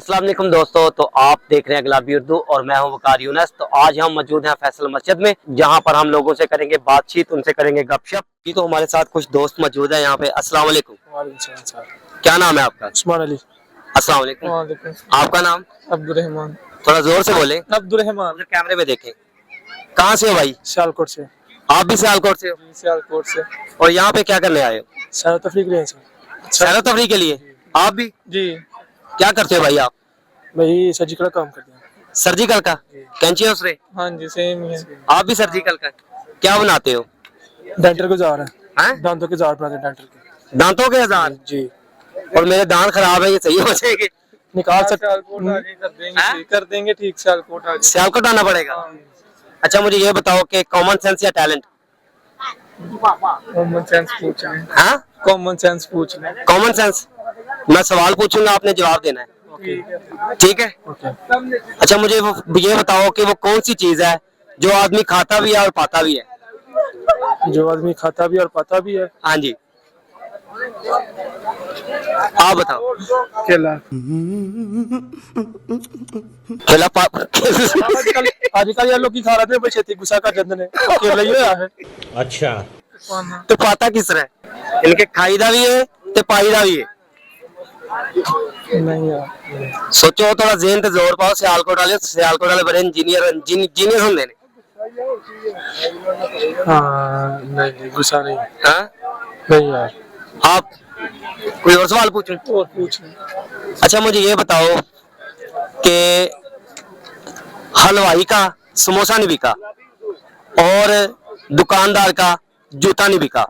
अस्सलाम वालेकुम दोस्तों, तो आप देख रहे हैं गुलाबी उर्दू और मैं हूं वकार यूनस। तो आज हम मौजूद हैं फैसल मस्जिद में, जहां पर हम लोगों से करेंगे बातचीत, उनसे करेंगे गपशप। जी, तो हमारे साथ कुछ दोस्त मौजूद हैं यहाँ पे। अस्सलाम वालेकुम। क्या नाम है आपका? उस्मान अली। अस्सलाम वालेकुम। आपका नाम? अब्दुर्रहमान। थोड़ा जोर से बोले। अब्दुर्रहमान। कैमरे में देखें। कहाँ से हो भाई? सियालकोट से। आप भी सियालकोट से हो? सियालकोट से। और यहाँ पे क्या करने आए हो? सैर तफरीक रहे हैं। सैर तफरीक के लिए? आप भी? जी। क्या करते हो भाई आप? भाई सर्जिकल काम करते हैं। सर्जिकल का? कैंची है? हाँ जी, सेम ही है। आप भी सर्जिकल का? क्या बनाते हो? डेंटल के जार है। हैं? दांतों के जार बनाते हैं, डेंटल के। दांतों के हजार? जी। और मेरे दांत खराब है, ये सही हो जाएंगे? निकाल सकते कर देंगे ठीक। सियालकोट आना पड़ेगा। अच्छा, मुझे ये बताओ कि कॉमन सेंस या टैलेंट? कॉमन सेंस पूछ रहे हैं। हाँ, कॉमन सेंस पूछ रहे हैं। Common sense. मैं सवाल पूछूंगा, आपने जवाब देना है। ठीक है। अच्छा, मुझे ये बताओ कि वो कौन सी चीज है जो आदमी खाता भी है और पाता भी है? जो आदमी खाता भी और पाता भी है। हाँ जी, आप बताओ। केला। केला आजकल यार लोग की खा रहे थे छेती गुस्सा का जंद ने केला ही है। अच्छा, तो पाता किस तरह है? इनके खाईदा भी है ते पाईदा भी है। नहीं यार, सोचो, थोड़ा ज़हन ते जोर पाओ। सियालकोट वाले बड़े इंजीनियर होंगे ने। हाँ नहीं गुस्सा नहीं। हाँ? नहीं यार। आप कोई और सवाल पूछूं? और पूछ। अच्छा, मुझे ये बताओ कि हलवाई का समोसा नहीं बिका और दुकानदार का जूता नहीं बिका।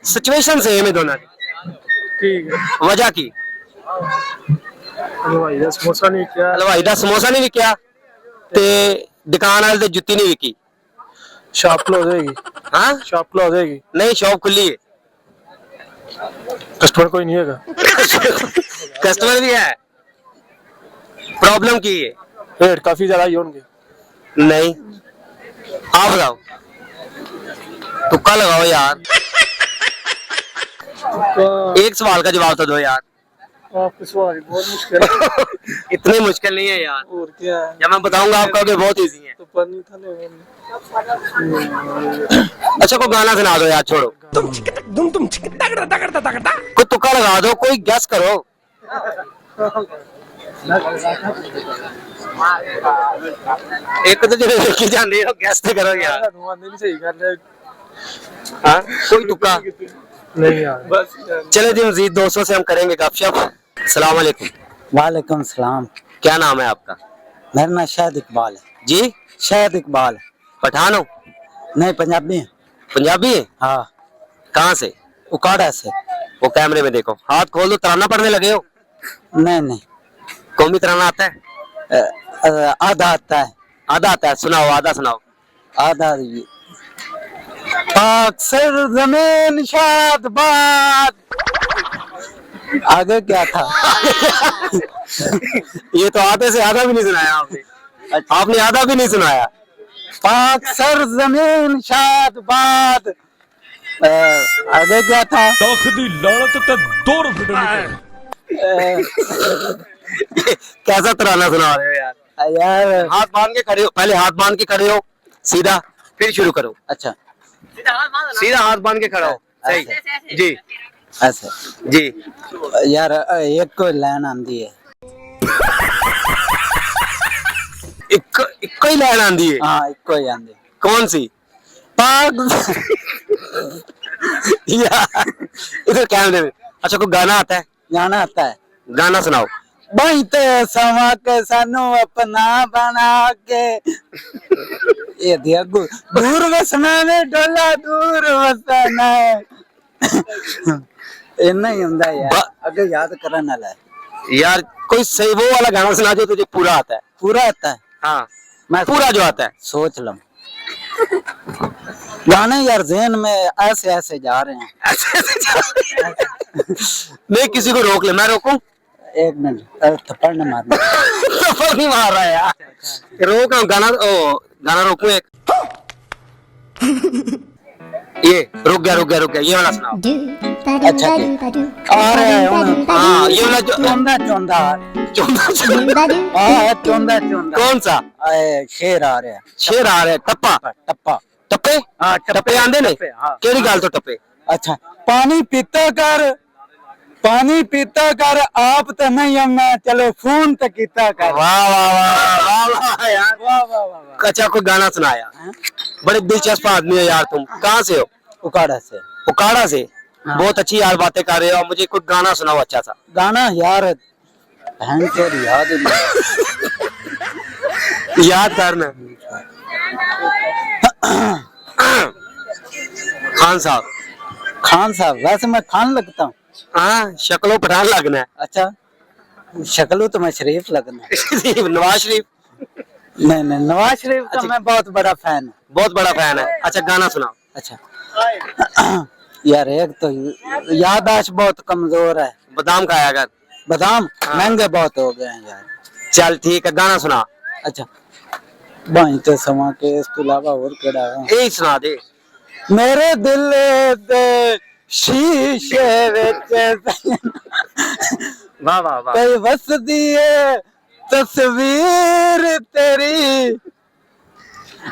सिचुएशन सेम है दोनों की। ठीक है। वजह की? हलवाई दा समोसा नहीं क्या? हलवाई का समोसा नहीं बिकया ते दुकान वाले दी जुत्ती नहीं बिकी। शॉप क्लोज होएगी। हाँ? शॉप क्लोज होएगी। नहीं, शॉप खुली है। कस्टमर कोई नहीं है। कस्टमर भी है। प्रॉब्लम की है? रेट काफी ज्यादा ही होंगे। नहीं, आप बताओ। तुक्का लगाओ यार। एक सवाल का जवाब तो दो यार। आपके सवाल बहुत मुश्किल है। इतनी मुश्किल नहीं है यार। और क्या है? जब मैं बताऊंगा आप कहोगे बहुत इजी है। तो पर नहीं था ले। अच्छा, कोई गाना सुना दो यार, छोड़ो। कोई तुक्का लगा दो, कोई गैस करो। एक तो जो देखी जाती है गैस तो करो यार। नहीं सही कर रहे। हाँ, कोई तुक्का नहीं यार बस। चले जी, मजीद दोस्तों से हम करेंगे गपशप। अस्सलाम वालेकुम। वालेकुम सलाम। क्या नाम है आपका? मेरा नाम शाहिद इकबाल है। जी? शाहिद इकबाल। पठान हो? नहीं, पंजाबी है। पंजाबी है? हाँ। कहाँ से? उकाड़ा से। वो कैमरे में देखो, हाथ खोल दो। तराना पढ़ने लगे हो? नहीं नहीं। कौमी तराना आता है? आधा आता है। आधा आता है? सुनाओ, आधा सुनाओ। आधा पाक सर जमीन शाद बात। आगे क्या था? ये तो आधे से आधा भी नहीं सुनाया आपने। आपने आधा भी नहीं सुनाया। पाक सर जमीन शाद बात। आगे क्या था? कैसा तराना सुना रहे हो यार? यार हाथ बांध के खड़े हो, पहले हाथ बांध के खड़े हो सीधा, फिर शुरू करो। अच्छा, सीधा हाथ बांध के खड़ा हो। सही जी। ऐसे जी। यार एक कोई लाइन आंदी है। इक्को ही लाइन आंदी है? हाँ, एक कोई आंदी। कौन सी? पाक यार इधर कैमरे में। अच्छा, कोई गाना आता है? गाना आता है। गाना सुनाओ। बनते समा के सानू अपना बना के ये दिया दूर वसना ने डोला दूर वसना इतना ही ਹੁੰਦਾ यार। अगर याद करने वाला है यार, कोई सही वो वाला गाना सुना जो तुझे पूरा आता है। पूरा आता है। हाँ, मैं पूरा जो आता है सोच लूं। गाने यार जहन में ऐसे ऐसे जा रहे हैं। नहीं, किसी को रोक ले। मैं रोकूं? एक मिनट, थप्पड़ न मारना। थप्पड़ नहीं मार रहा है यार। रोक गाना। गाना रोकूं एक। ये रुक गया ये वाला सुनाओ। अच्छा जी आ रहा है हाँ ये वाला जो चौंदा चौंदा चौंधा चौंदा चौंदा कौन सा शेर आ रहा है शेर आ रहा है टप्पा टप्पा टप्पे हाँ टप्पे आंदे ने हाँ केड़ी गल तो टप्पे अच्छा पानी पीता कर आप तो नहीं है मैं चलो फोन तो कीता कर वाह वाह वाह वाह वाह यार वाह वाह वाह वाह अच्छा कोई गाना सुनाया बड़े दिलचस्प आदमी हो यार तुम कहाँ से हो उकाड़ा से उकाड़ा से हाँ। बहुत अच्छी यार बातें कर रहे हो मुझे कोई गाना सुनाओ अच्छा सा गाना यार बहन तेरी याद नहीं याद करना खान साहब वैसे मैं खान लगता हूँ हाँ शक्लो पठान लगना है अच्छा शक्ल तो मैं शरीफ लगना नवाज शरीफ नहीं नवाज शरीफ का मैं बहुत बड़ा फैन हूँ बहुत बड़ा फैन है अच्छा गाना सुनाओ अच्छा यार एक तो याददाश्त बहुत कमजोर है बादाम खाया कर बादाम महंगे बहुत हो गए हैं यार चल ठीक है गाना सुना अच्छा भाई तो समा के इस तो अलावा और केड़ा है यही सुना दे मेरे दिल दे शीशे विच वाह वाह वाह कई वसदी है तस्वीर तेरी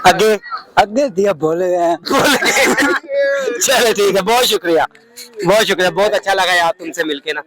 आगे आगे दिया बोले हैं चलो ठीक है बहुत शुक्रिया बहुत अच्छा लगा यार तुमसे मिलके ना